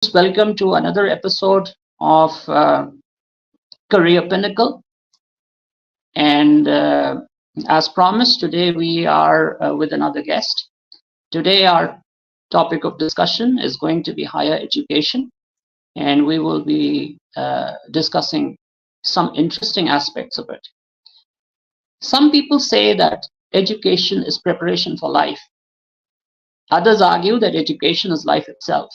Welcome to another episode of Career Pinnacle. And as promised, today we are with another guest. Today, our topic of discussion is going to be higher education, and we will be discussing some interesting aspects of it. Some people say that education is preparation for life. Others argue that education is life itself.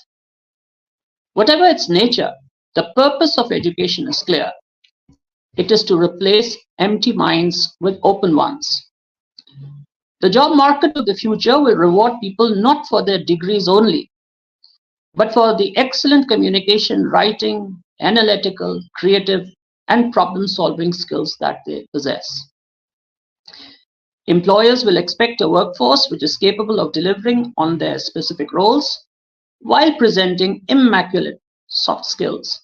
Whatever its nature, the purpose of education is clear. It is to replace empty minds with open ones. The job market of the future will reward people not for their degrees only, but for the excellent communication, writing, analytical, creative, and problem-solving skills that they possess. Employers will expect a workforce which is capable of delivering on their specific roles while presenting immaculate soft skills.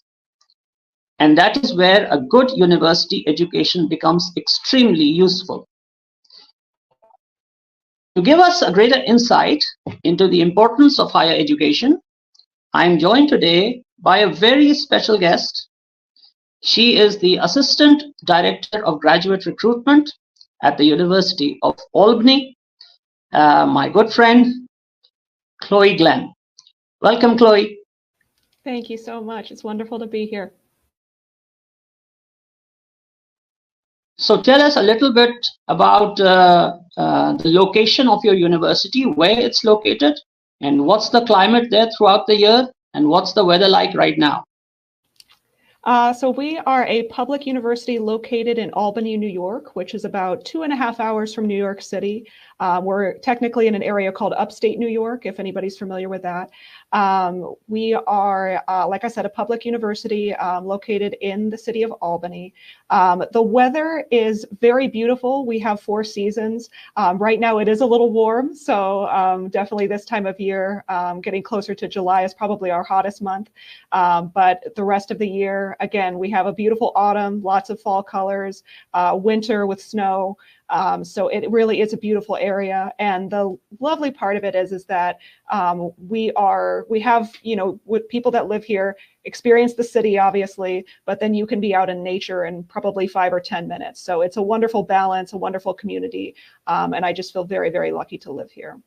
And that is where a good university education becomes extremely useful. To give us a greater insight into the importance of higher education, I am joined today by a very special guest. She is the Assistant Director of Graduate Recruitment at the University of Albany, my good friend, Chloe Glenn. Welcome, Chloe. Thank you so much. It's wonderful to be here. So tell us a little bit about the location of your university, where it's located, and what's the climate there throughout the year, and what's the weather like right now? So we are a public university located in Albany, New York, which is about 2.5 hours from New York City. We're technically in an area called upstate New York, if anybody's familiar with that. We are, like I said, a public university located in the city of Albany. The weather is very beautiful. We have 4 seasons. Right now it is a little warm, so definitely this time of year, getting closer to July is probably our hottest month. But the rest of the year, again, we have a beautiful autumn, lots of fall colors, winter with snow. So it really is a beautiful area. And the lovely part of it is that we have, with people that live here, experience the city, obviously, but then you can be out in nature in probably 5 or 10 minutes. So it's a wonderful balance, a wonderful community. And I just feel very, very lucky to live here.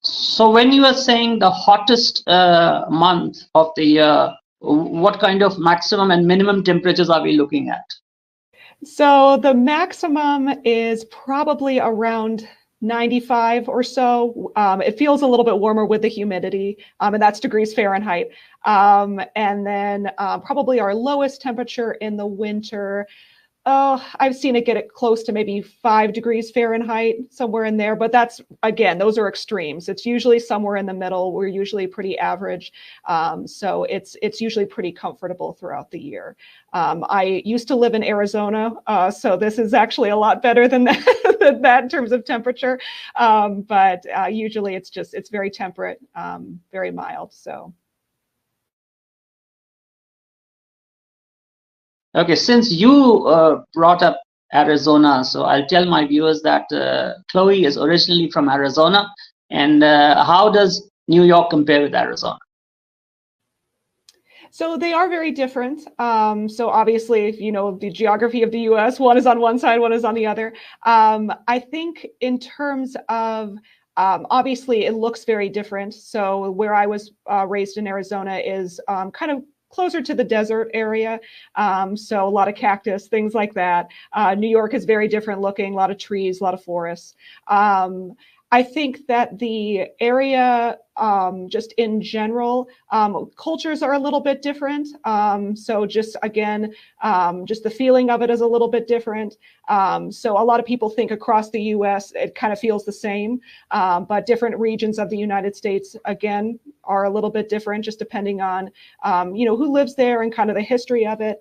So when you are saying the hottest month of the year, what kind of maximum and minimum temperatures are we looking at? So the maximum is probably around 95 or so. It feels a little bit warmer with the humidity, and that's degrees Fahrenheit. And then probably our lowest temperature in the winter, I've seen it get close to maybe 5 degrees Fahrenheit, somewhere in there. But that's, again, those are extremes. It's usually somewhere in the middle. We're usually pretty average. So it's usually pretty comfortable throughout the year. I used to live in Arizona, so this is actually a lot better than that in terms of temperature. But usually it's very temperate, very mild. So. Okay, since you brought up Arizona, so I'll tell my viewers that Chloe is originally from Arizona. And how does New York compare with Arizona? So they are very different. So obviously, if you know the geography of the US, one is on one side, one is on the other. I think in terms of obviously, it looks very different. So where I was raised in Arizona is kind of closer to the desert area. So a lot of cactus, things like that. New York is very different looking, a lot of trees, a lot of forests. I think that the area, just in general, cultures are a little bit different. So just again, just the feeling of it is a little bit different. So a lot of people think across the US, it kind of feels the same, but different regions of the United States, again, are a little bit different, just depending on, who lives there and kind of the history of it.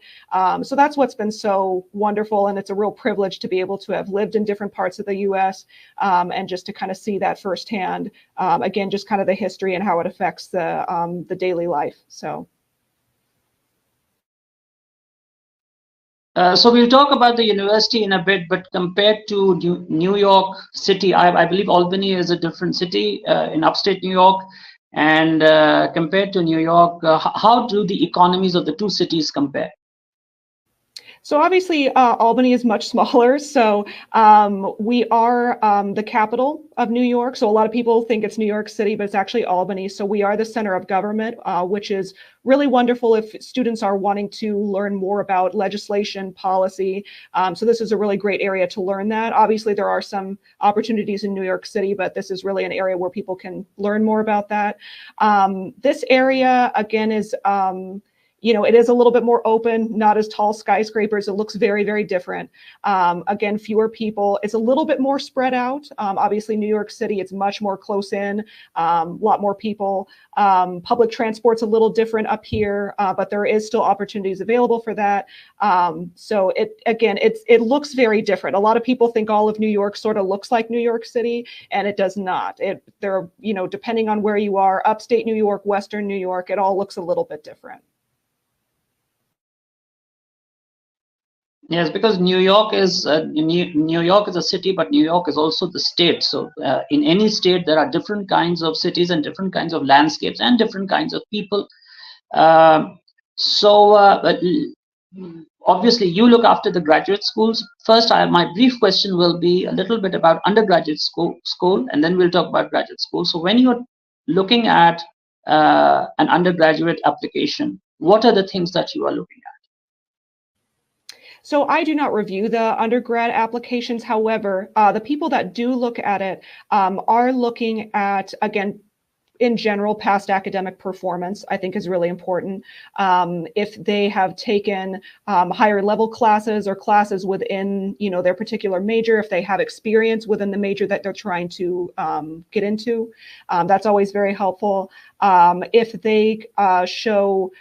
So that's what's been so wonderful. And it's a real privilege to be able to have lived in different parts of the US and just to kind of see that firsthand. Again, just kind of the history and how it affects the daily life. So we'll talk about the university in a bit, but compared to New York City, I believe Albany is a different city in upstate New York. And compared to New York, how do the economies of the two cities compare? So obviously, Albany is much smaller. So we are the capital of New York. So a lot of people think it's New York City, but it's actually Albany. So we are the center of government, which is really wonderful if students are wanting to learn more about legislation, policy. So this is a really great area to learn that. Obviously, there are some opportunities in New York City, but this is really an area where people can learn more about that. This area, again, is it is a little bit more open, not as tall skyscrapers. It looks very, very different. Again, fewer people. It's a little bit more spread out. Obviously, New York City, it's much more close in, a lot more people. Public transport's a little different up here, but there is still opportunities available for that. So it looks very different. A lot of people think all of New York sort of looks like New York City, and it does not. Depending on where you are, upstate New York, Western New York, it all looks a little bit different. Yes, because New York is a city, but New York is also the state. So in any state, there are different kinds of cities and different kinds of landscapes and different kinds of people. But obviously, you look after the graduate schools. First, my brief question will be a little bit about undergraduate school, and then we'll talk about graduate school. So when you're looking at an undergraduate application, what are the things that you are looking at? So I do not review the undergrad applications. However, the people that do look at it are looking at, again, in general, past academic performance, I think, is really important. If they have taken higher level classes or classes within, their particular major, if they have experience within the major that they're trying to get into, that's always very helpful. If they show,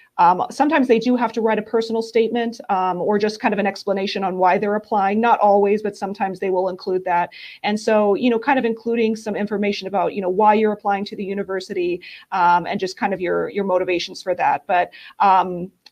sometimes they do have to write a personal statement or just kind of an explanation on why they're applying. Not always, but sometimes they will include that. And so, kind of including some information about, why you're applying to the university and just kind of your motivations for that. But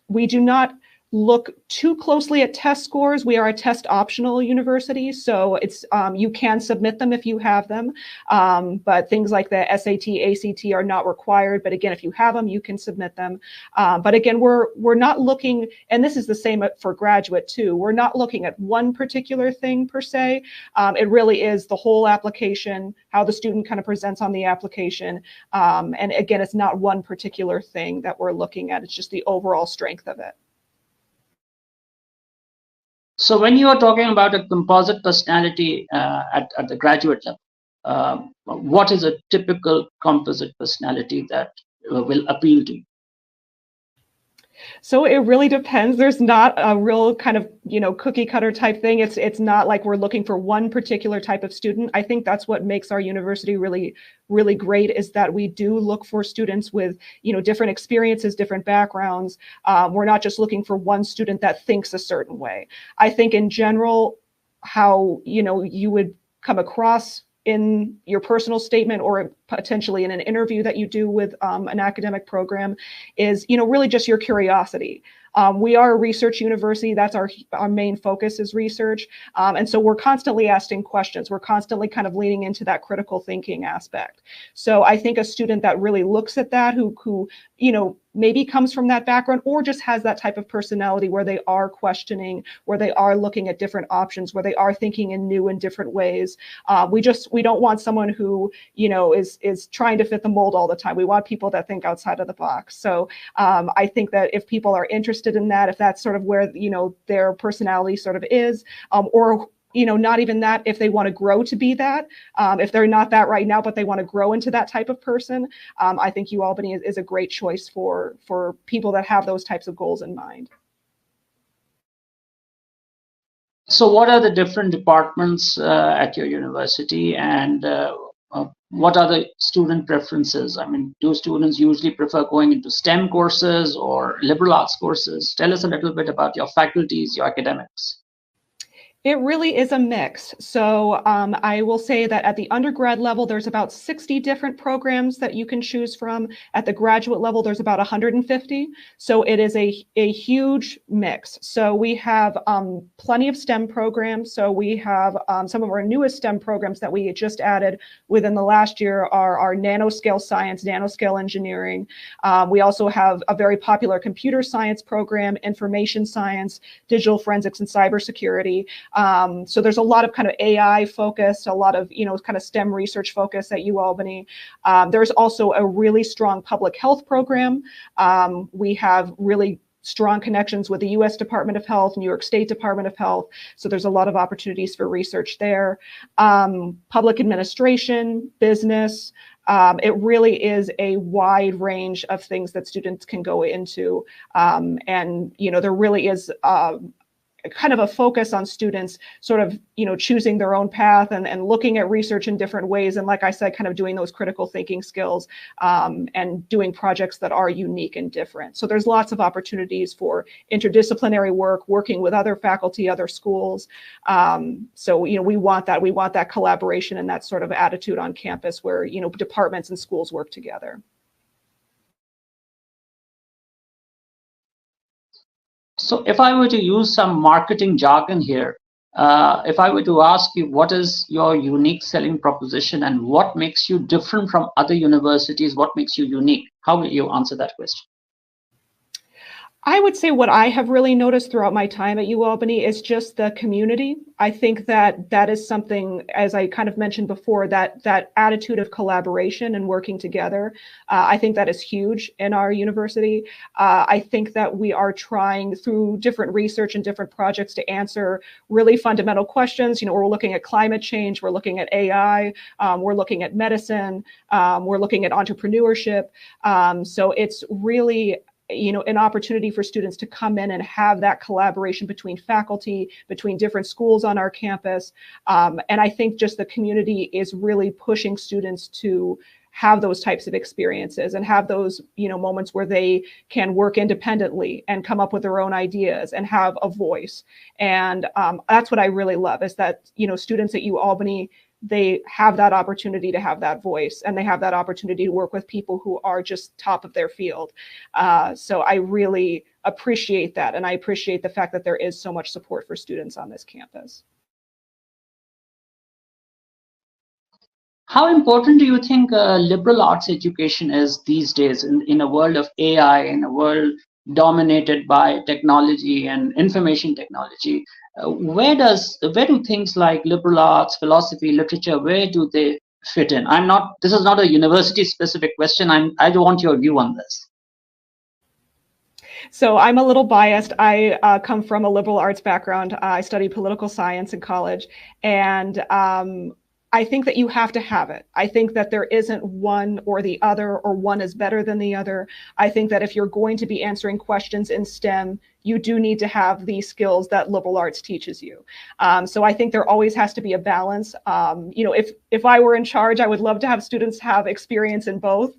we do not look too closely at test scores. We are a test optional university, so it's you can submit them if you have them, but things like the SAT, ACT are not required. But again, if you have them, you can submit them. But again, we're not looking, and this is the same for graduate too. We're not looking at one particular thing per se. It really is the whole application, how the student kind of presents on the application, and again, it's not one particular thing that we're looking at. It's just the overall strength of it. So when you are talking about a composite personality at the graduate level, what is a typical composite personality that will appeal to you? So it really depends. There's not a real kind of, cookie cutter type thing. It's not like we're looking for one particular type of student. I think that's what makes our university really, really great, is that we do look for students with, different experiences, different backgrounds. We're not just looking for one student that thinks a certain way. I think in general, how, you would come across in your personal statement or potentially in an interview that you do with an academic program is, really just your curiosity. We are a research university. That's our main focus is research. And so we're constantly asking questions. We're constantly kind of leaning into that critical thinking aspect. So I think a student that really looks at that, who maybe comes from that background or just has that type of personality where they are questioning, where they are looking at different options, where they are thinking in new and different ways. We don't want someone who, is trying to fit the mold all the time. We want people that think outside of the box. So I think that if people are interested in that, if that's sort of where, their personality sort of is, or not even that, if they want to grow to be that, if they're not that right now, but they want to grow into that type of person, I think UAlbany is a great choice for people that have those types of goals in mind. So what are the different departments at your university, and what are the student preferences? I mean, do students usually prefer going into STEM courses or liberal arts courses? Tell us a little bit about your faculties, your academics. It really is a mix. So I will say that at the undergrad level, there's about 60 different programs that you can choose from. At the graduate level, there's about 150. So it is a huge mix. So we have plenty of STEM programs. So we have some of our newest STEM programs that we just added within the last year are our nanoscale science, nanoscale engineering. We also have a very popular computer science program, information science, digital forensics, and cybersecurity. So there's a lot of kind of AI focused, a lot of, kind of STEM research focus at UAlbany. There's also a really strong public health program. We have really strong connections with the US Department of Health, New York State Department of Health. So there's a lot of opportunities for research there. Public administration, business. It really is a wide range of things that students can go into. And, there really is kind of a focus on students sort of, choosing their own path and looking at research in different ways. And like I said, kind of doing those critical thinking skills and doing projects that are unique and different. So there's lots of opportunities for interdisciplinary work, working with other faculty, other schools. So, we want that collaboration and that sort of attitude on campus where, departments and schools work together. So if I were to use some marketing jargon here, if I were to ask you what is your unique selling proposition and what makes you different from other universities, what makes you unique, how will you answer that question? I would say what I have really noticed throughout my time at UAlbany is just the community. I think that is something, as I kind of mentioned before, that attitude of collaboration and working together. I think that is huge in our university. I think that we are trying through different research and different projects to answer really fundamental questions. We're looking at climate change, we're looking at AI, we're looking at medicine, we're looking at entrepreneurship. So it's really an opportunity for students to come in and have that collaboration between faculty, between different schools on our campus. And I think just the community is really pushing students to have those types of experiences and have those, moments where they can work independently and come up with their own ideas and have a voice. And that's what I really love is that, students at UAlbany, they have that opportunity to have that voice and they have that opportunity to work with people who are just top of their field. So I really appreciate that. And I appreciate the fact that there is so much support for students on this campus. How important do you think liberal arts education is these days in a world of AI, in a world dominated by technology and information technology? Where do things like liberal arts, philosophy, literature, where do they fit in? This is not a university specific question. I want your view on this. So I'm a little biased. I come from a liberal arts background. I studied political science in college, and I think that you have to have it. I think that there isn't one or the other, or one is better than the other. I think that if you're going to be answering questions in STEM, you do need to have the skills that liberal arts teaches you. So I think there always has to be a balance. If I were in charge, I would love to have students have experience in both,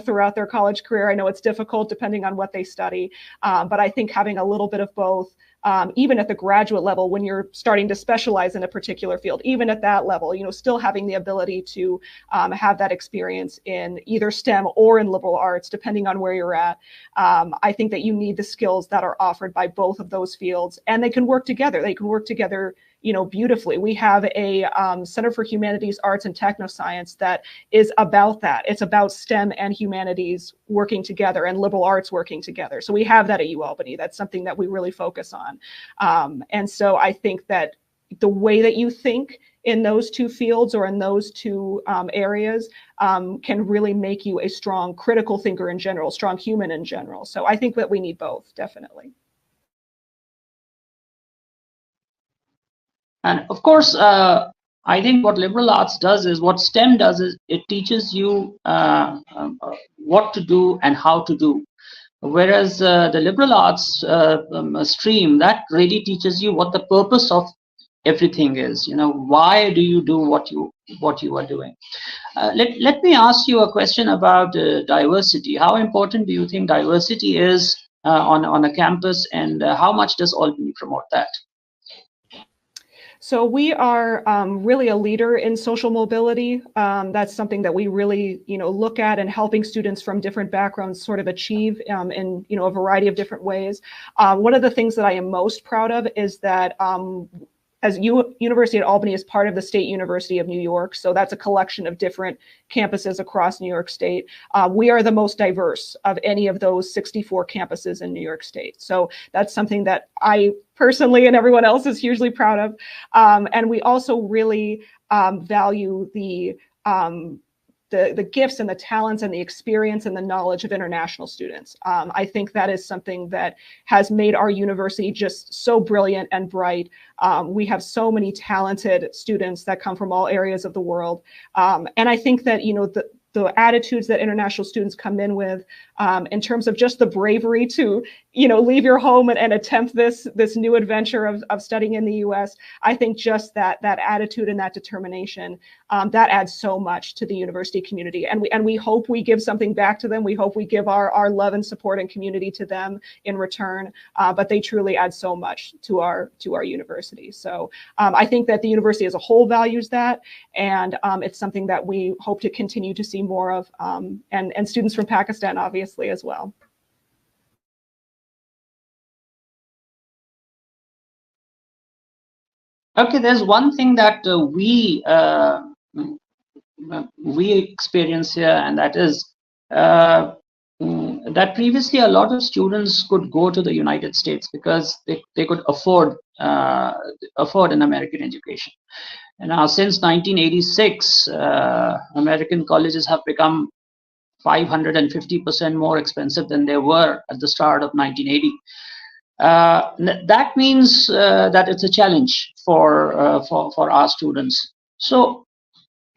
throughout their college career. I know it's difficult depending on what they study, but I think having a little bit of both, even at the graduate level, when you're starting to specialize in a particular field, even at that level, still having the ability to have that experience in either STEM or in liberal arts, depending on where you're at. I think that you need the skills that are offered by both of those fields, and they can work together. They can work together beautifully. We have a Center for Humanities, Arts, and Technoscience that is about that. It's about STEM and humanities working together and liberal arts working together. So we have that at UAlbany. That's something that we really focus on. And so I think that the way that you think in those two fields or in those two areas can really make you a strong critical thinker in general, strong human in general. So I think that we need both, definitely. And of course, I think what liberal arts does is what STEM does is it teaches you what to do and how to do. Whereas the liberal arts stream, that really teaches you what the purpose of everything is. Why do you do what you are doing? Let me ask you a question about diversity. How important do you think diversity is on a campus, and how much does Albany promote that? So we are really a leader in social mobility. That's something that we really, look at, and helping students from different backgrounds sort of achieve in, a variety of different ways. One of the things that I am most proud of is that as University at Albany is part of the State University of New York, so that's a collection of different campuses across New York State. We are the most diverse of any of those 64 campuses in New York State. So that's something that I personally and everyone else is hugely proud of. And we also really value the gifts and the talents and the experience and the knowledge of international students. I think that is something that has made our university just so brilliant and bright. We have so many talented students that come from all areas of the world. And I think that, the attitudes that international students come in with, in terms of just the bravery to, leave your home and attempt this new adventure of studying in the U.S. I think just that attitude and that determination, that adds so much to the university community. And we hope we give something back to them. We hope we give our love and support and community to them in return. But they truly add so much to our university. So I think that the university as a whole values that, and it's something that we hope to continue to see more of, and students from Pakistan obviously as well. Okay, there's one thing that we experience here, and that is that previously a lot of students could go to the United States because they could afford an American education. And now, since 1986, American colleges have become 550% more expensive than they were at the start of 1980. That means that it's a challenge for our students. So,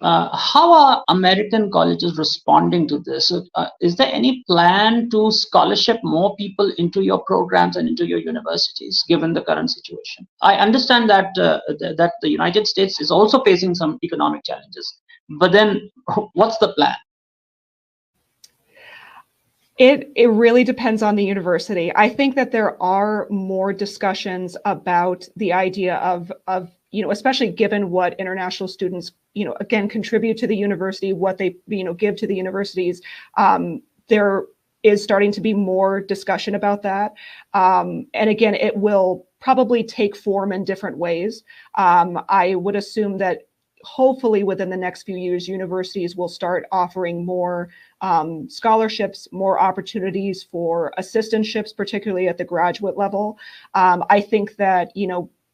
how are American colleges responding to this? Is there any plan to scholarship more people into your programs and into your universities, given the current situation? I understand that that the United States is also facing some economic challenges, but then what's the plan? It really depends on the university. I think that there are more discussions about the idea of especially given what international students, again, contribute to the university, what they, give to the universities. There is starting to be more discussion about that. And again, it will probably take form in different ways. I would assume that hopefully within the next few years, universities will start offering more scholarships, more opportunities for assistantships, particularly at the graduate level. I think that,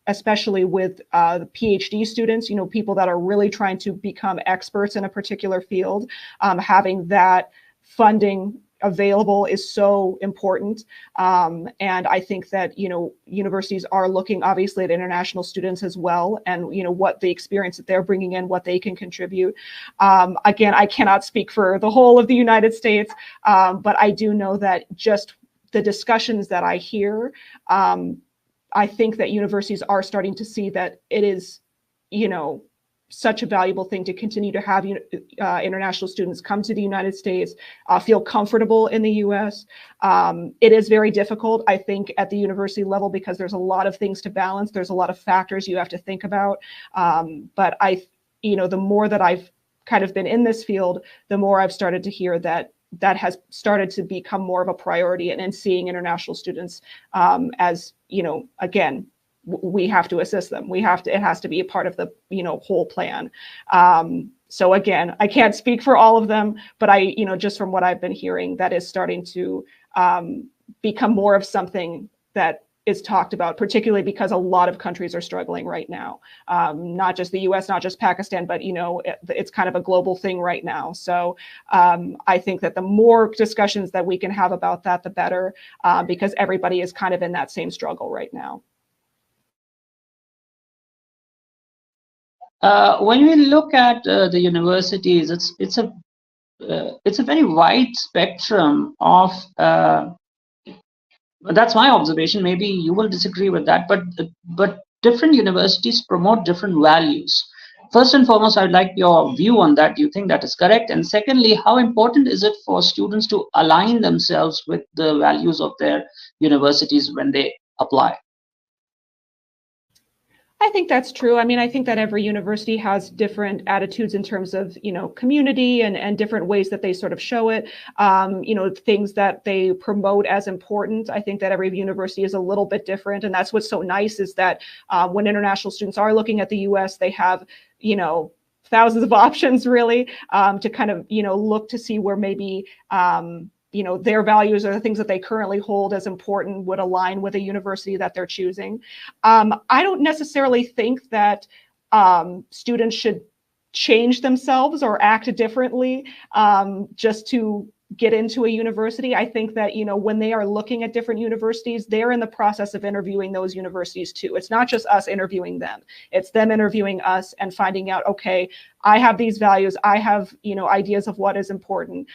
especially with the PhD students, people that are really trying to become experts in a particular field, having that funding available is so important. And I think that, universities are looking obviously at international students as well, and, what the experience that they're bringing in, what they can contribute. Again, I cannot speak for the whole of the United States, but I do know that just the discussions that I hear, I think that universities are starting to see that it is, such a valuable thing to continue to have international students come to the United States, feel comfortable in the U.S. It is very difficult, I think, at the university level because there's a lot of things to balance. There's a lot of factors you have to think about. But the more that I've kind of been in this field, the more I've started to hear that has started to become more of a priority, and seeing international students as, again, we have to assist them. It has to be a part of the, whole plan. So again, I can't speak for all of them, but just from what I've been hearing, that is starting to become more of something that is talked about, particularly because a lot of countries are struggling right now. Not just the US, not just Pakistan, but, it's kind of a global thing right now. So I think that the more discussions that we can have about that, the better, because everybody is kind of in that same struggle right now. When we look at the universities, it's a very wide spectrum of. That's my observation. Maybe you will disagree with that, but different universities promote different values. First and foremost, I'd like your view on that. Do you think that is correct? And secondly, how important is it for students to align themselves with the values of their universities when they apply? I think that's true. I mean, I think that every university has different attitudes in terms of, community and different ways that they sort of show it, things that they promote as important. I think that every university is a little bit different. And that's what's so nice is that when international students are looking at the US, they have, thousands of options really to kind of, look to see where maybe, their values or the things that they currently hold as important would align with a university that they're choosing. I don't necessarily think that students should change themselves or act differently just to get into a university. I think that, when they are looking at different universities, they're in the process of interviewing those universities too. It's not just us interviewing them. It's them interviewing us and finding out, okay, I have these values. I have, ideas of what is important.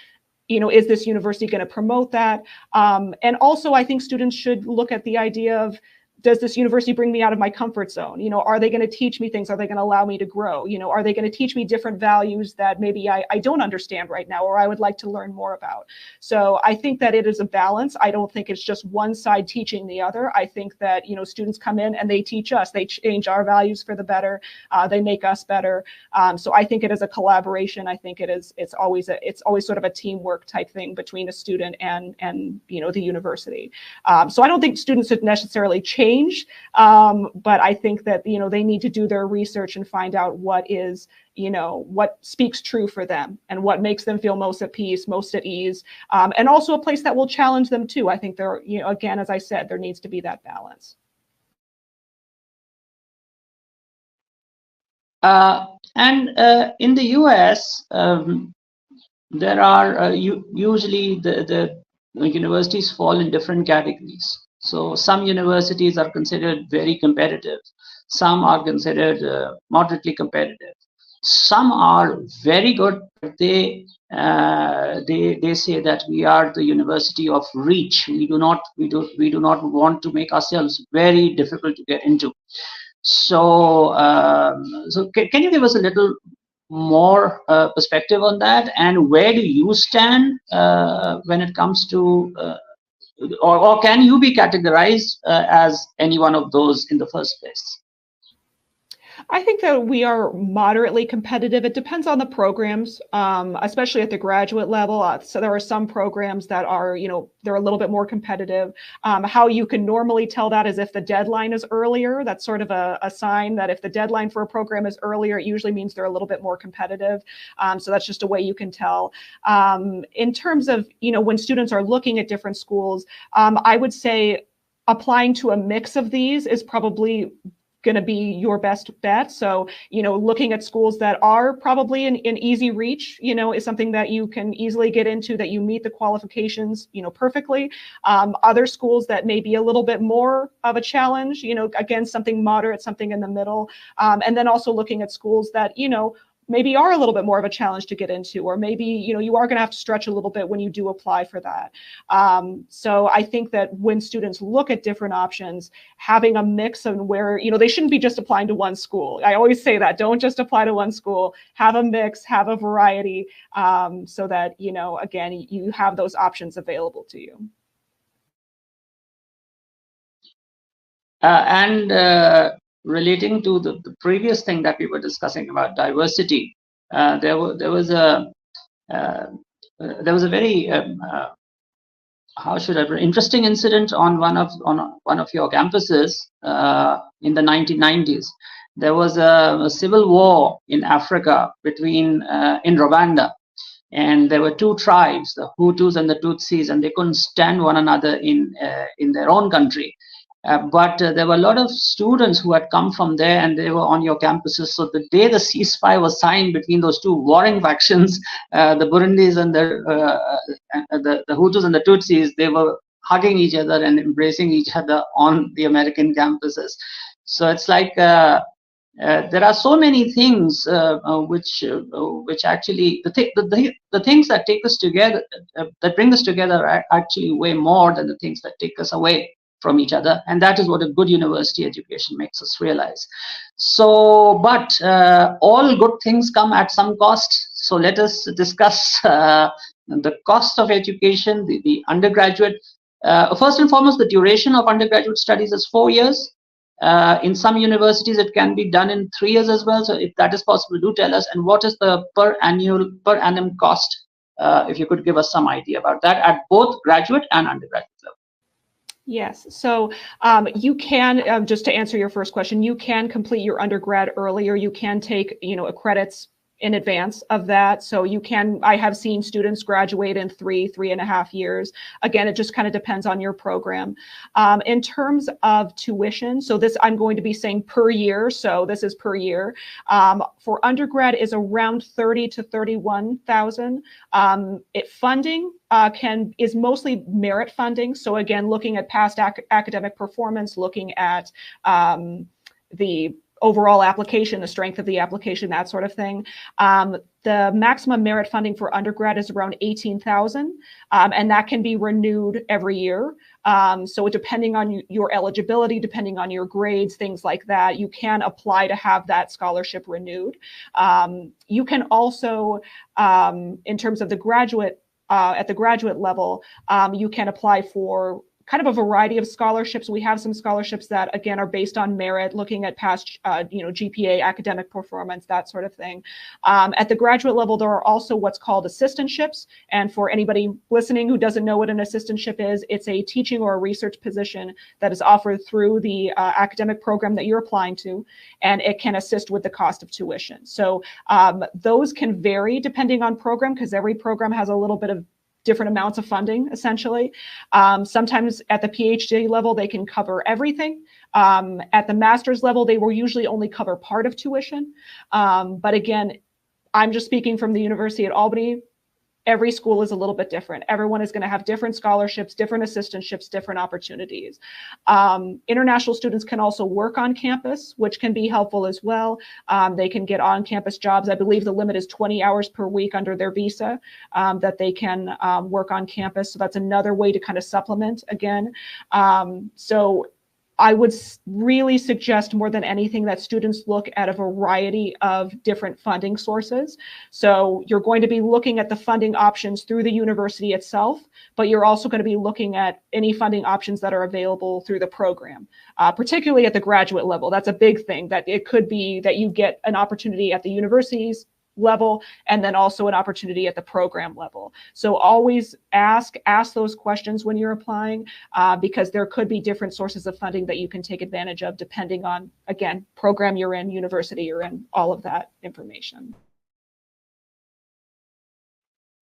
Is this university going to promote that? And also, I think students should look at the idea of, does this university bring me out of my comfort zone? Are they going to teach me things? Are they going to allow me to grow? Are they going to teach me different values that maybe I don't understand right now, or I would like to learn more about? So I think that it is a balance. I don't think it's just one side teaching the other. I think that, students come in and they teach us, they change our values for the better. They make us better. So I think it is a collaboration. I think it's always sort of a teamwork type thing between a student and the university. So I don't think students should necessarily change. But I think that, they need to do their research and find out what is, what speaks true for them and what makes them feel most at peace, most at ease, and also a place that will challenge them too. I think there, again, as I said, there needs to be that balance. And in the US, there are usually the universities fall in different categories. So some universities are considered very competitive. Some are considered moderately competitive. Some are very good, but they say that we are the university of reach. We do not want to make ourselves very difficult to get into. So can you give us a little more perspective on that, and where do you stand when it comes to or can you be categorized as any one of those in the first place? I think that we are moderately competitive. It depends on the programs, especially at the graduate level. So there are some programs that are, they're a little bit more competitive. How you can normally tell that is if the deadline is earlier. That's sort of a sign that if the deadline for a program is earlier, it usually means they're a little bit more competitive. So that's just a way you can tell. In terms of, when students are looking at different schools, I would say applying to a mix of these is probably going to be your best bet. So, looking at schools that are probably in easy reach, is something that you can easily get into, that you meet the qualifications, perfectly. Other schools that may be a little bit more of a challenge, again, something moderate, something in the middle. And then also looking at schools that, maybe are a little bit more of a challenge to get into, or maybe, you are going to have to stretch a little bit when you do apply for that. So I think that when students look at different options, having a mix of where, they shouldn't be just applying to one school. I always say that, don't just apply to one school, have a mix, have a variety, so that, again, you have those options available to you. Relating to the previous thing that we were discussing about diversity, there was a very interesting incident on one of your campuses in the 1990s. There was a civil war in Africa between in Rwanda, and there were two tribes, the Hutus and the Tutsis, and they couldn't stand one another in their own country. But there were a lot of students who had come from there, and they were on your campuses. So the day the ceasefire was signed between those two warring factions, the Burundis and the Hutus and the Tutsis, they were hugging each other and embracing each other on the American campuses. So it's like there are so many things which actually the things that take us together, that bring us together, are actually way more than the things that take us away from each other, and that is what a good university education makes us realize. So, but all good things come at some cost. So let us discuss the cost of education, the undergraduate. First and foremost, the duration of undergraduate studies is 4 years. In some universities, it can be done in 3 years as well. So if that is possible, do tell us. And what is the per annum cost? If you could give us some idea about that at both graduate and undergraduate level. Yes. So you can, just to answer your first question, you can complete your undergrad earlier. You can take, credits in advance of that. So you can, I have seen students graduate in 3.5 years. Again, it just kind of depends on your program. In terms of tuition, so this I'm going to be saying per year. So this is per year. For undergrad is around 30 to 31,000. Funding is mostly merit funding. So again, looking at past academic performance, looking at the overall application, the strength of the application, that sort of thing. The maximum merit funding for undergrad is around 18,000, and that can be renewed every year. So depending on your eligibility, depending on your grades, things like that, you can apply to have that scholarship renewed. You can also, in terms of the graduate, at the graduate level, you can apply for kind of a variety of scholarships. We have some scholarships that, again, are based on merit, looking at past, GPA, academic performance, that sort of thing. At the graduate level, there are also what's called assistantships. And for anybody listening who doesn't know what an assistantship is, it's a teaching or a research position that is offered through the academic program that you're applying to, and it can assist with the cost of tuition. So those can vary depending on program, because every program has a little bit of different amounts of funding, essentially. Sometimes at the PhD level, they can cover everything. At the master's level, they will usually only cover part of tuition. But again, I'm just speaking from the University at Albany. Every school is a little bit different. Everyone is going to have different scholarships, different assistantships, different opportunities. International students can also work on campus, which can be helpful as well. They can get on-campus jobs. I believe the limit is 20 hours per week under their visa that they can work on campus. So that's another way to kind of supplement again. So I would really suggest more than anything that students look at a variety of different funding sources. So you're going to be looking at the funding options through the university itself, but you're also going to be looking at any funding options that are available through the program, particularly at the graduate level. That's a big thing, that it could be that you get an opportunity at the university's level and then also an opportunity at the program level. So always ask those questions when you're applying, because there could be different sources of funding that you can take advantage of depending on, again, program you're in, university you're in, all of that information.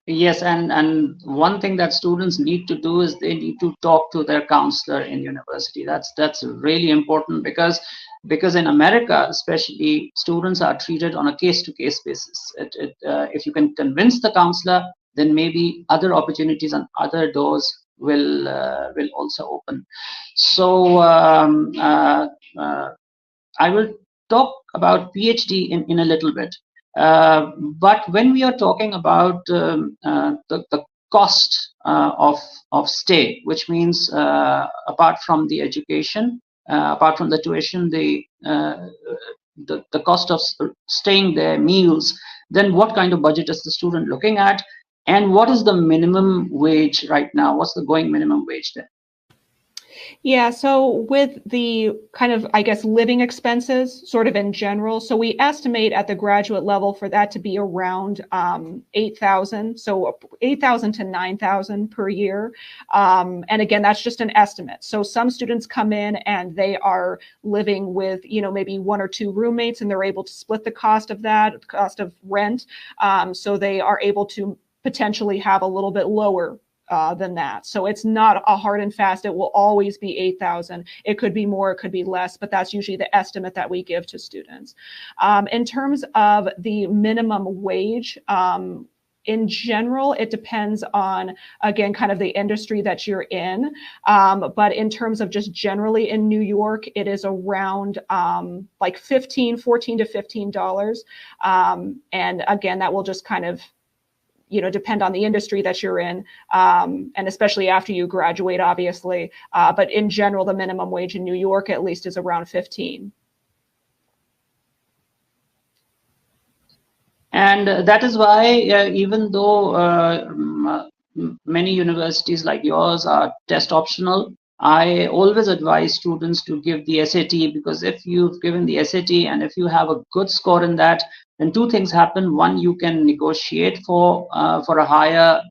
Yes, and one thing that students need to do is they need to talk to their counselor in university. That's really important, because in America, especially, students are treated on a case-to-case basis. If you can convince the counselor, then maybe other opportunities and other doors will also open. So I will talk about PhD in a little bit. But when we are talking about the cost of stay, which means apart from the education, apart from the tuition, the cost of staying there, meals, then what kind of budget is the student looking at, and what is the minimum wage right now? What's the going minimum wage there? Yeah, so with the kind of, I guess, living expenses sort of in general, so we estimate at the graduate level for that to be around 8,000, so 8,000 to 9,000 per year. And again, that's just an estimate. So some students come in and they are living with, maybe 1 or 2 roommates, and they're able to split the cost of that, cost of rent. So they are able to potentially have a little bit lower than that. So it's not a hard and fast, it will always be 8,000. It could be more, it could be less, but that's usually the estimate that we give to students. In terms of the minimum wage, in general, it depends on, again, kind of the industry that you're in. But in terms of just generally in New York, it is around like $14 to $15. And again, that will just kind of depend on the industry that you're in, and especially after you graduate, obviously. But in general, the minimum wage in New York, at least, is around 15. And that is why, even though many universities like yours are test optional, I always advise students to give the SAT, because if you've given the SAT and if you have a good score in that, then two things happen. One, you can negotiate for a higher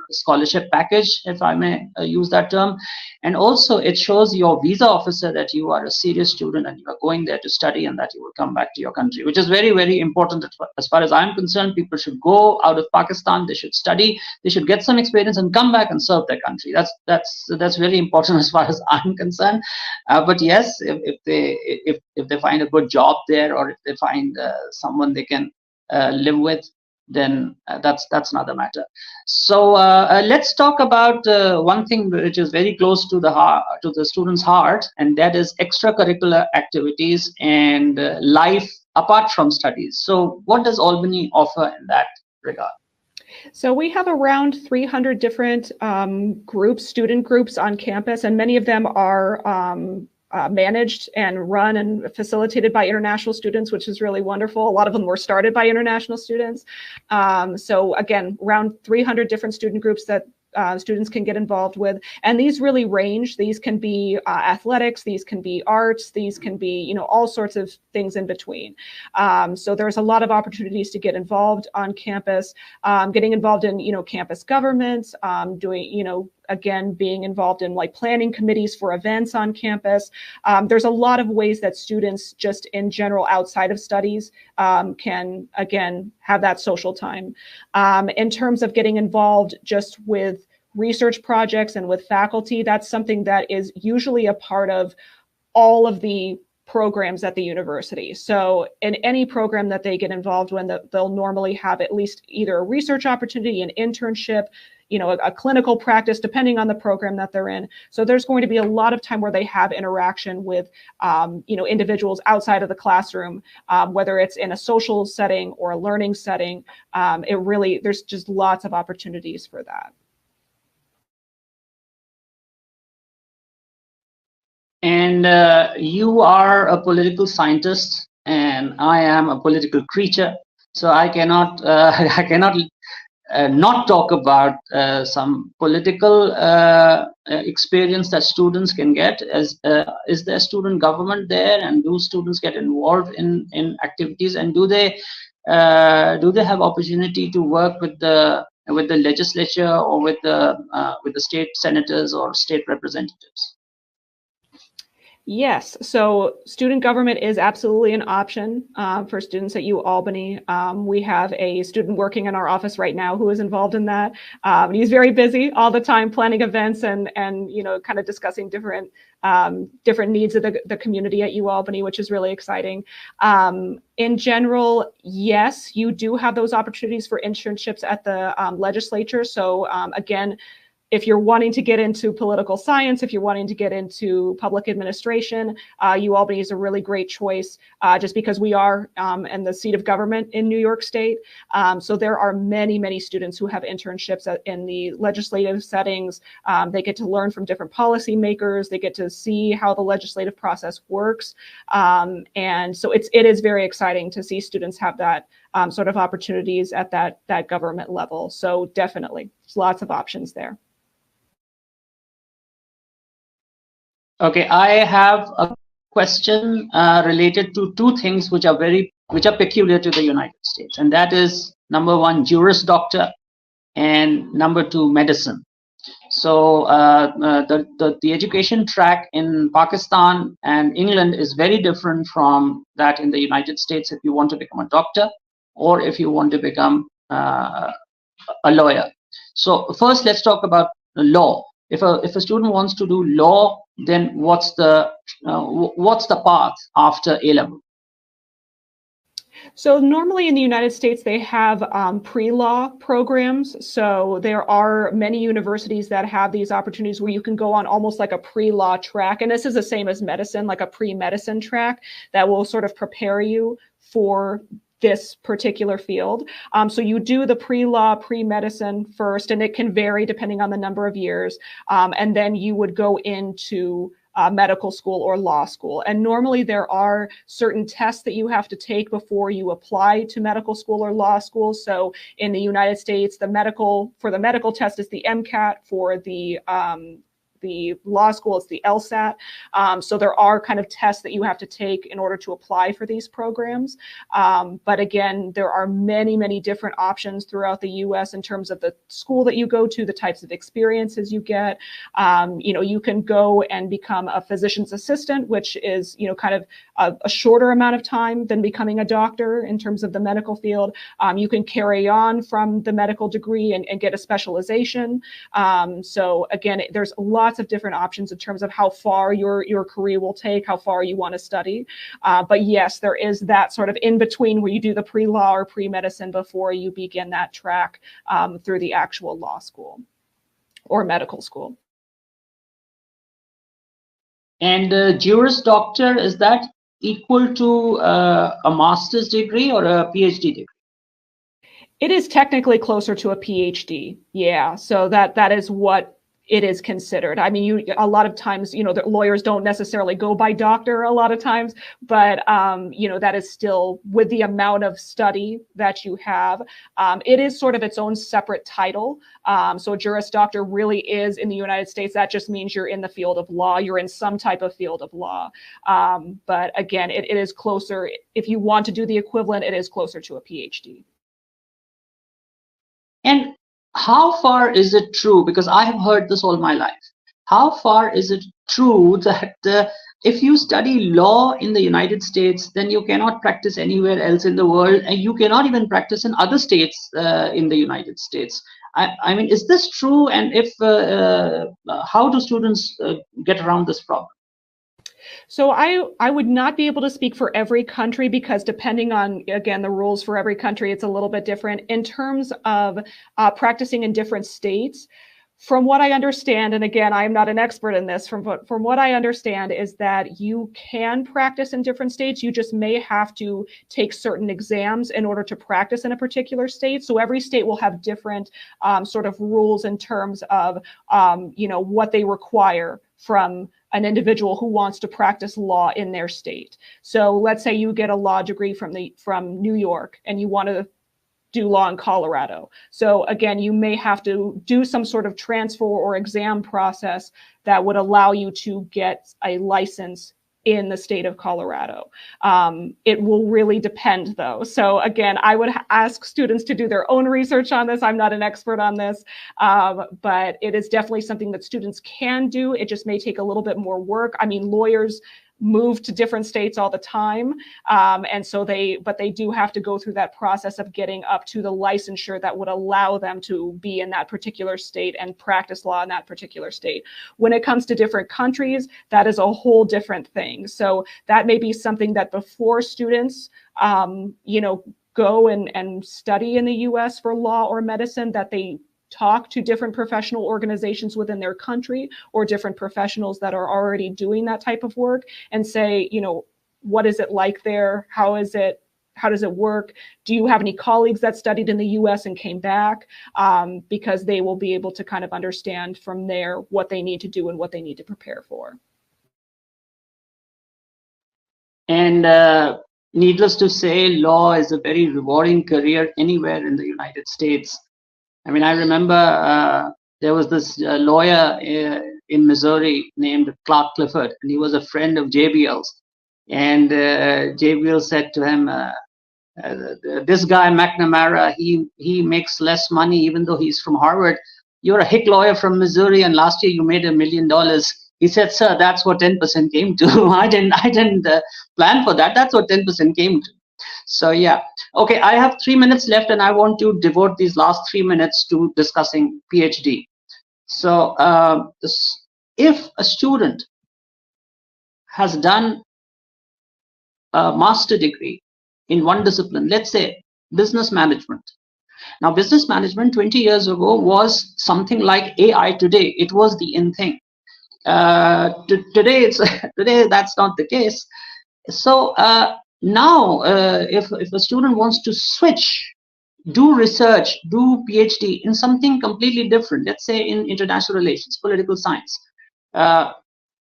scholarship package, if I may use that term, and also it shows your visa officer that you are a serious student and you are going there to study and that you will come back to your country, which is very, very important. As far as I'm concerned, people should go out of Pakistan, they should study, they should get some experience and come back and serve their country. That's very important as far as I'm concerned. But yes, if they find a good job there, or if they find someone they can live with, then that's another matter. So let's talk about one thing which is very close to the heart, to the student's heart, and that is extracurricular activities and life apart from studies. So what does Albany offer in that regard? So we have around 300 different groups, student groups on campus, and many of them are managed and run and facilitated by international students, which is really wonderful. A lot of them were started by international students. So again, around 300 different student groups that students can get involved with, and these really range. These can be athletics, these can be arts, these can be, you know, all sorts of things in between. So there's a lot of opportunities to get involved on campus, getting involved in, you know, campus government, doing, you know, again, being involved in like planning committees for events on campus. There's a lot of ways that students just in general outside of studies can, again, have that social time. In terms of getting involved just with research projects and with faculty, that's something that is usually a part of all of the programs at the university. So in any program that they get involved in, they'll normally have at least either a research opportunity, an internship, you know, a clinical practice, depending on the program that they're in. So there's going to be a lot of time where they have interaction with, you know, individuals outside of the classroom, whether it's in a social setting or a learning setting. There's just lots of opportunities for that. And you are a political scientist, and I am a political creature. So I cannot, I cannot not talk about some political experience that students can get. As is there student government there, and do students get involved in activities, and do they have opportunity to work with the legislature or with the state senators or state representatives? Yes, so student government is absolutely an option for students at UAlbany. We have a student working in our office right now who is involved in that. He's very busy all the time planning events and you know, kind of discussing different needs of the community at UAlbany, which is really exciting. In general, yes, you do have those opportunities for internships at the legislature. So again, if you're wanting to get into political science, if you're wanting to get into public administration, UAlbany is a really great choice just because we are in the seat of government in New York State. So there are many, many students who have internships in the legislative settings. They get to learn from different policymakers. They get to see how the legislative process works. And so it is very exciting to see students have that sort of opportunities at that government level. So definitely, there's lots of options there. Okay, I have a question related to two things which are peculiar to the United States, and that is number one, Juris Doctor, and number two, medicine. So the education track in Pakistan and England is very different from that in the United States. If you want to become a doctor, or if you want to become a lawyer. So first, let's talk about law. If a student wants to do law, then what's the path after A-level? So normally in the United States, they have pre-law programs. So there are many universities that have these opportunities where you can go on almost like a pre-law track. And this is the same as medicine, like a pre-medicine track that will sort of prepare you for this particular field. So you do the pre-law, pre-medicine first, and it can vary depending on the number of years. And then you would go into medical school or law school. And normally there are certain tests that you have to take before you apply to medical school or law school. So in the United States, for the medical test is the MCAT. For the the law school, it's the LSAT. So there are kind of tests that you have to take in order to apply for these programs. But again, there are many, many different options throughout the US in terms of the school that you go to, the types of experiences you get. You can go and become a physician's assistant, which is, kind of a shorter amount of time than becoming a doctor in terms of the medical field. You can carry on from the medical degree and get a specialization. So again, there's lots of different options in terms of how far your career will take, how far you want to study. But yes, there is that sort of in between where you do the pre-law or pre-medicine before you begin that track through the actual law school or medical school. And Juris Doctor, is that equal to a master's degree or a PhD degree? It is technically closer to a PhD. Yeah, so that is what it is considered. I mean, a lot of times, the lawyers don't necessarily go by doctor a lot of times, but that is still with the amount of study that you have. It is sort of its own separate title. So a Juris Doctor really is in the United States. That just means you're in the field of law. You're in some type of field of law. But again, it is closer. If you want to do the equivalent, it is closer to a PhD. And how far is it true? Because I have heard this all my life. How far is it true that if you study law in the United States, then you cannot practice anywhere else in the world, and you cannot even practice in other states in the United States? I mean, is this true? And if how do students get around this problem? So I would not be able to speak for every country because depending on, again, the rules for every country, it's a little bit different. In terms of practicing in different states, from what I understand, and again, I'm not an expert in this, from what I understand is that you can practice in different states. You just may have to take certain exams in order to practice in a particular state. So every state will have different sort of rules in terms of, what they require from an individual who wants to practice law in their state. So let's say you get a law degree from New York and you want to do law in Colorado. So again, you may have to do some sort of transfer or exam process that would allow you to get a license in the state of Colorado. It will really depend though. So again, I would ask students to do their own research on this. I'm not an expert on this, but it is definitely something that students can do. It just may take a little bit more work. I mean, lawyers move to different states all the time. And so they do have to go through that process of getting up to the licensure that would allow them to be in that particular state and practice law in that particular state. When it comes to different countries, that is a whole different thing. So that may be something that before students, go and study in the US for law or medicine, that they talk to different professional organizations within their country or different professionals that are already doing that type of work and say, what is it like there? How does it work? Do you have any colleagues that studied in the US and came back? Because they will be able to kind of understand from there what they need to do and what they need to prepare for. And needless to say, law is a very rewarding career anywhere in the United States. I mean, I remember there was this lawyer in Missouri named Clark Clifford, and he was a friend of JBL's. And JBL said to him, this guy, McNamara, he makes less money even though he's from Harvard. You're a hick lawyer from Missouri, and last year you made $1 million. He said, sir, that's what 10% came to. I didn't plan for that. That's what 10% came to. So yeah, okay, I have 3 minutes left and I want to devote these last 3 minutes to discussing PhD. So if a student has done a master degree in one discipline, let's say business management. Now, business management 20 years ago was something like AI today. It was the in thing. Today that's not the case. So now, if a student wants to switch, do research, do PhD in something completely different, let's say in international relations, political science,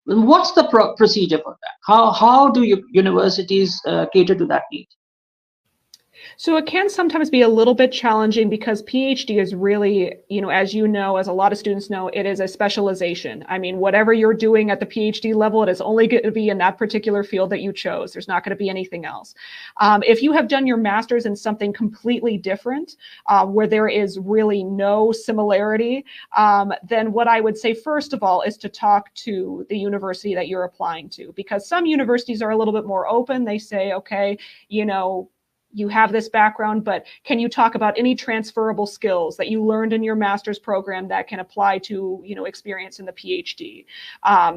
what's the procedure for that? How do universities cater to that need? So it can sometimes be a little bit challenging because PhD is really, as you know, as a lot of students know, it is a specialization. I mean, whatever you're doing at the PhD level, it is only going to be in that particular field that you chose. There's not going to be anything else. If you have done your master's in something completely different, where there is really no similarity, then what I would say, first of all, is to talk to the university that you're applying to, because some universities are a little bit more open. They say, okay, you have this background, but can you talk about any transferable skills that you learned in your master's program that can apply to, experience in the PhD?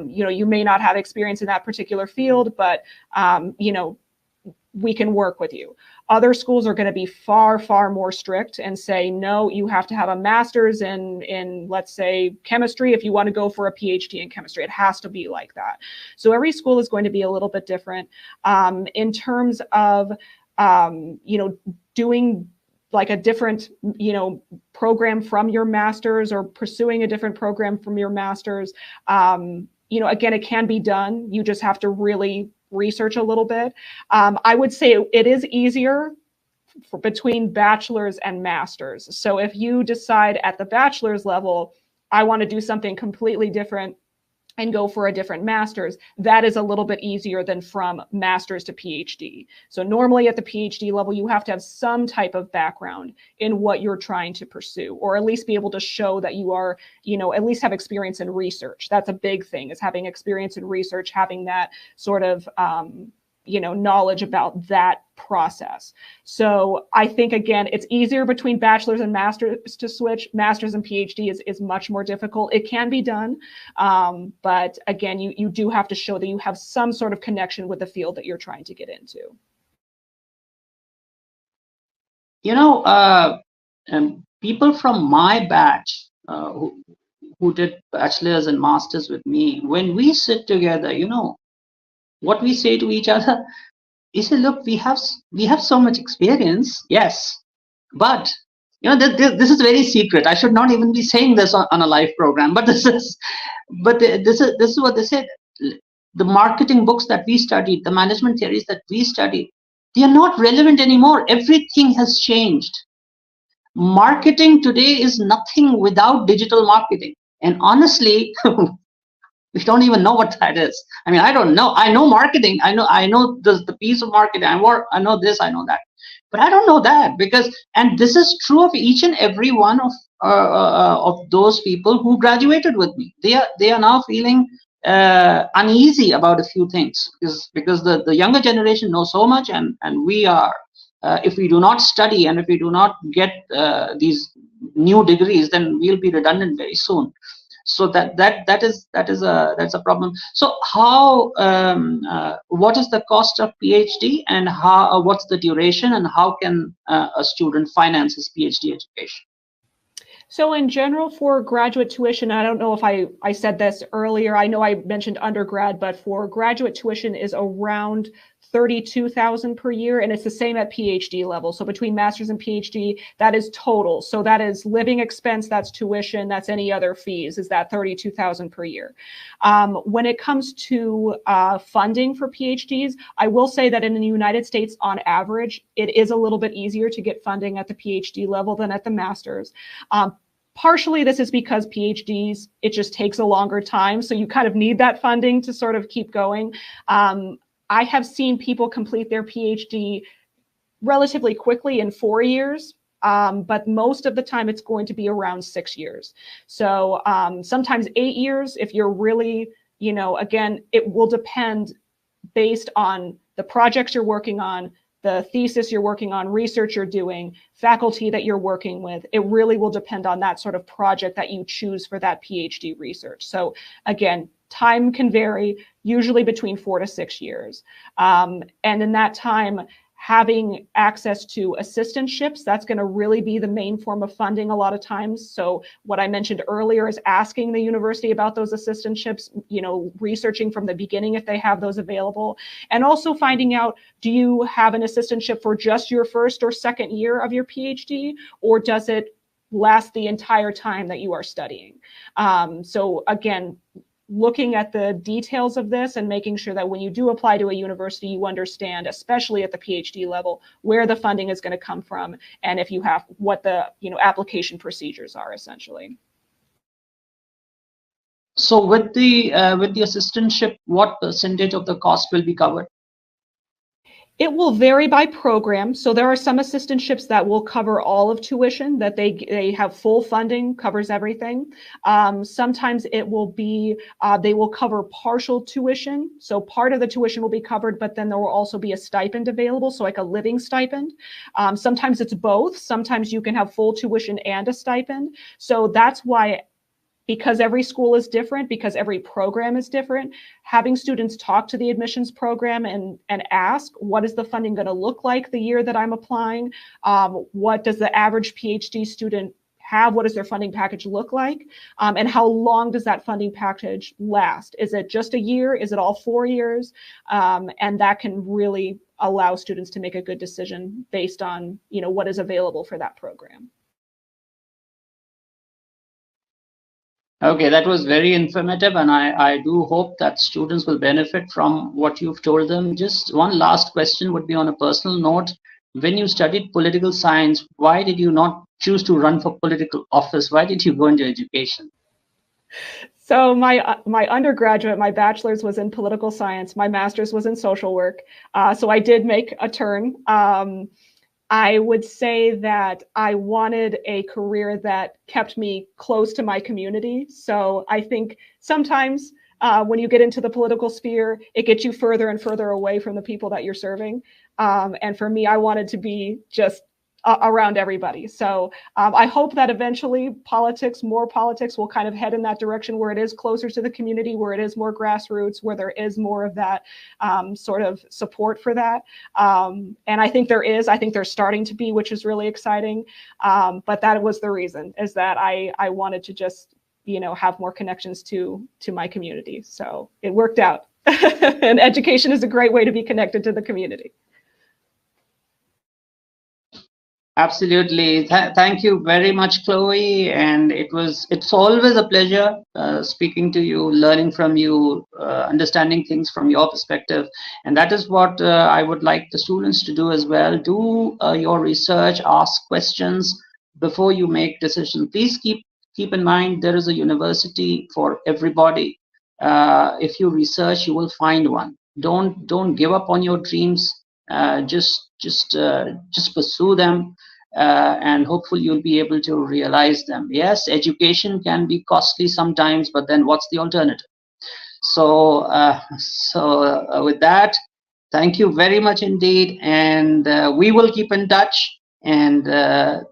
You may not have experience in that particular field, but, we can work with you. Other schools are going to be far, far more strict and say, no, you have to have a master's in, let's say, chemistry. If you want to go for a PhD in chemistry, it has to be like that. So every school is going to be a little bit different. In terms of doing like a different, program from your master's or pursuing a different program from your master's, again, it can be done. You just have to really research a little bit. I would say it is easier between bachelor's and master's. So if you decide at the bachelor's level, I want to do something completely different and go for a different master's, that is a little bit easier than from master's to PhD. So normally at the PhD level, you have to have some type of background in what you're trying to pursue, or at least be able to show that you are, at least have experience in research. That's a big thing, is having experience in research, having that sort of, knowledge about that process. So I think, again, it's easier between bachelor's and master's to switch. Master's and PhD is much more difficult. It can be done. But again, you do have to show that you have some sort of connection with the field that you're trying to get into. People from my batch who did bachelor's and master's with me, when we sit together, what we say to each other is, look, we have so much experience, yes, but this is very secret. I should not even be saying this on a live program, but this is what they said. The marketing books that we studied, the management theories that we studied, they are not relevant anymore. Everything has changed. Marketing today is nothing without digital marketing, and honestly, we don't even know what that is. I mean, I don't know. I know marketing. I know the piece of marketing. I know this. I know that. But I don't know that, and this is true of each and every one of those people who graduated with me. They are now feeling uneasy about a few things because the younger generation knows so much, and we are. If we do not study and if we do not get these new degrees, then we'll be redundant very soon. So that's a problem. So how what is the cost of PhD, and what's the duration, and how can a student finance his PhD education? So in general, for graduate tuition, I don't know if I said this earlier. I know I mentioned undergrad, but for graduate tuition is around $32,000 per year, and it's the same at PhD level. So between master's and PhD, that is total. So that is living expense, that's tuition, that's any other fees, is that $32,000 per year. When it comes to funding for PhDs, I will say that in the United States, on average, it is a little bit easier to get funding at the PhD level than at the master's. Partially, this is because PhDs, it just takes a longer time. So you kind of need that funding to sort of keep going. I have seen people complete their PhD relatively quickly in 4 years, but most of the time it's going to be around 6 years. So sometimes 8 years if you're really, again, it will depend based on the projects you're working on, the thesis you're working on, research you're doing, faculty that you're working with. It really will depend on that sort of project that you choose for that PhD research. So again, time can vary, usually between 4 to 6 years. And in that time, having access to assistantships, that's going to really be the main form of funding a lot of times. So what I mentioned earlier is asking the university about those assistantships, researching from the beginning if they have those available, and also finding out, do you have an assistantship for just your first or second year of your PhD, or does it last the entire time that you are studying? So again, looking at the details of this and making sure that when you do apply to a university, you understand, especially at the PhD level, where the funding is going to come from, and if you have what the application procedures are essentially. So with the assistantship, what percentage of the cost will be covered? It will vary by program. So there are some assistantships that will cover all of tuition, that they have full funding, covers everything. Sometimes it will be, they will cover partial tuition. So part of the tuition will be covered, but then there will also be a stipend available, so like a living stipend. Sometimes it's both. Sometimes you can have full tuition and a stipend. So that's why, because every school is different, because every program is different, having students talk to the admissions program and ask, what is the funding going to look like the year that I'm applying? What does the average PhD student have? What does their funding package look like? And how long does that funding package last? Is it just a year? Is it all 4 years? And that can really allow students to make a good decision based on, what is available for that program. Okay, that was very informative, and I do hope that students will benefit from what you've told them. Just one last question would be on a personal note. When you studied political science, why did you not choose to run for political office? Why did you go into education? So my undergraduate, my bachelor's was in political science. My master's was in social work. So I did make a turn. I would say that I wanted a career that kept me close to my community. So I think sometimes when you get into the political sphere, it gets you further and further away from the people that you're serving. And for me, I wanted to be just around everybody. So I hope that eventually more politics will kind of head in that direction where it is closer to the community, where it is more grassroots, where there is more of that sort of support for that. And I think there's starting to be, which is really exciting. But that was the reason, is that I wanted to just, have more connections to my community. So it worked out. And education is a great way to be connected to the community. Absolutely. Thank you very much, Chloe. And it's always a pleasure speaking to you, learning from you, understanding things from your perspective. And that is what I would like the students to do as well. Do your research, ask questions before you make decisions. Please keep in mind there is a university for everybody. If you research, you will find one. Don't give up on your dreams. Just pursue them, and hopefully you'll be able to realize them. Yes, education can be costly sometimes, but then what's the alternative? So with that, thank you very much indeed, and we will keep in touch. And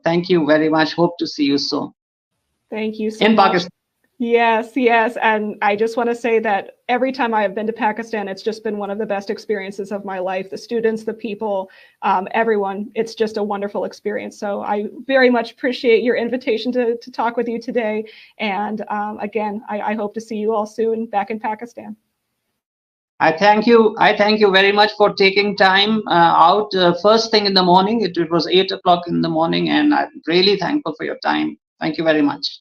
thank you very much. Hope to see you soon. Thank you so much. Pakistan. Yes. And I just want to say that every time I have been to Pakistan, it's just been one of the best experiences of my life. The students, the people, everyone, it's just a wonderful experience. So I very much appreciate your invitation to talk with you today. And again, I hope to see you all soon back in Pakistan. I thank you very much for taking time out first thing in the morning. It was 8 o'clock in the morning, and I'm really thankful for your time. Thank you very much.